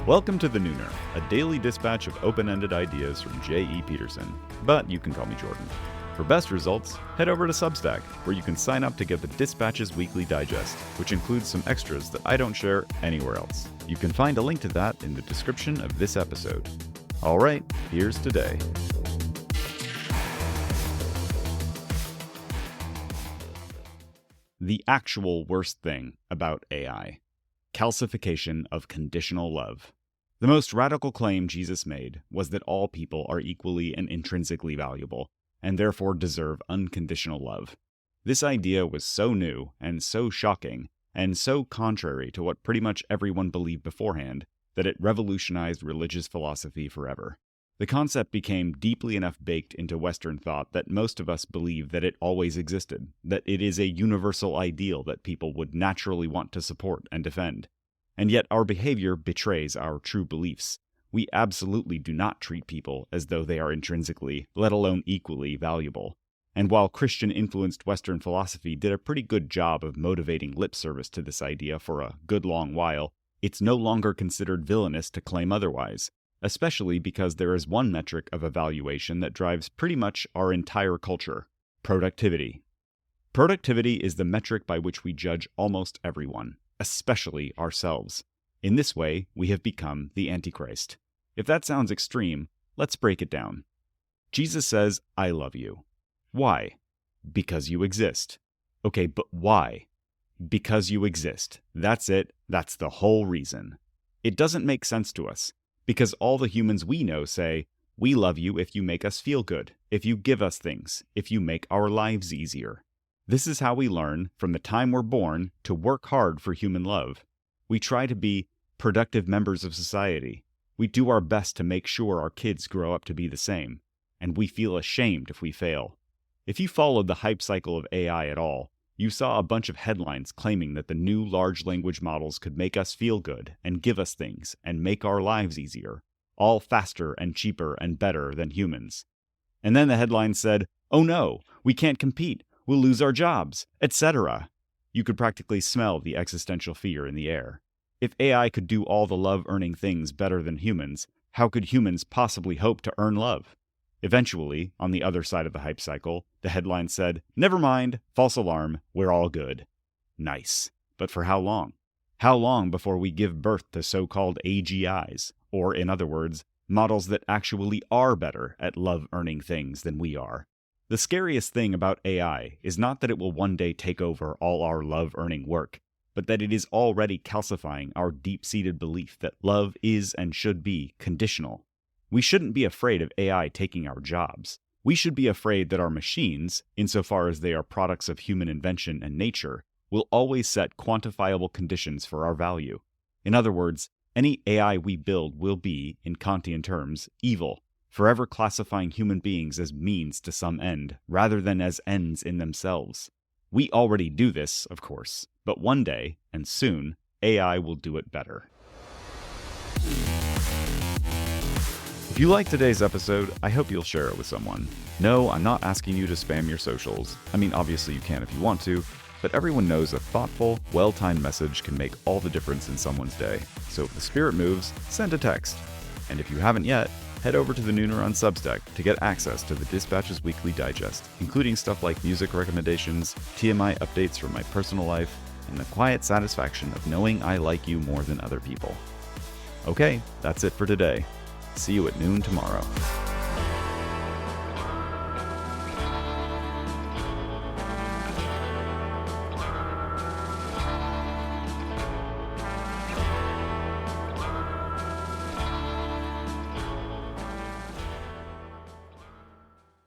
Welcome to The Nooner, a daily dispatch of open-ended ideas from J.E. Peterson, but you can call me Jordan. For best results, head over to Substack, where you can sign up to get the Dispatch's Weekly Digest, which includes some extras that I don't share anywhere else. You can find a link to that in the description of this episode. Alright, here's today. The actual worst thing about AI. Calcification of conditional love. The most radical claim Jesus made was that all people are equally and intrinsically valuable, and therefore deserve unconditional love. This idea was so new, and so shocking, and so contrary to what pretty much everyone believed beforehand, that it revolutionized religious philosophy forever. The concept became deeply enough baked into Western thought that most of us believe that it always existed, that it is a universal ideal that people would naturally want to support and defend. And yet our behavior betrays our true beliefs. We absolutely do not treat people as though they are intrinsically, let alone equally, valuable. And while Christian-influenced Western philosophy did a pretty good job of motivating lip service to this idea for a good long while, it's no longer considered villainous to claim otherwise. Especially because there is one metric of evaluation that drives pretty much our entire culture: productivity. Productivity is the metric by which we judge almost everyone, especially ourselves. In this way, we have become the Antichrist. If that sounds extreme, let's break it down. Jesus says, "I love you." Why? Because you exist. Okay, but why? Because you exist. That's it. That's the whole reason. It doesn't make sense to us. Because all the humans we know say, "We love you if you make us feel good, if you give us things, if you make our lives easier." This is how we learn, from the time we're born, to work hard for human love. We try to be productive members of society. We do our best to make sure our kids grow up to be the same. And we feel ashamed if we fail. If you followed the hype cycle of AI at all, you saw a bunch of headlines claiming that the new large language models could make us feel good and give us things and make our lives easier, all faster and cheaper and better than humans. And then the headline said, "Oh no, we can't compete, we'll lose our jobs," etc. You could practically smell the existential fear in the air. If AI could do all the love-earning things better than humans, how could humans possibly hope to earn love? Eventually, on the other side of the hype cycle, the headline said, "Never mind, false alarm, we're all good." Nice. But for how long? How long before we give birth to so-called AGIs, or in other words, models that actually are better at love-earning things than we are? The scariest thing about AI is not that it will one day take over all our love-earning work, but that it is already calcifying our deep-seated belief that love is and should be conditional. We shouldn't be afraid of AI taking our jobs. We should be afraid that our machines, insofar as they are products of human invention and nature, will always set quantifiable conditions for our value. In other words, any AI we build will be, in Kantian terms, evil, forever classifying human beings as means to some end, rather than as ends in themselves. We already do this, of course, but one day, and soon, AI will do it better. If you liked today's episode, I hope you'll share it with someone. No, I'm not asking you to spam your socials. I mean, obviously you can if you want to, but everyone knows a thoughtful, well-timed message can make all the difference in someone's day. So if the spirit moves, send a text. And if you haven't yet, head over to The Nooner on Substack to get access to the Dispatch's Weekly Digest, including stuff like music recommendations, TMI updates from my personal life, and the quiet satisfaction of knowing I like you more than other people. Okay, that's it for today. See you at noon tomorrow.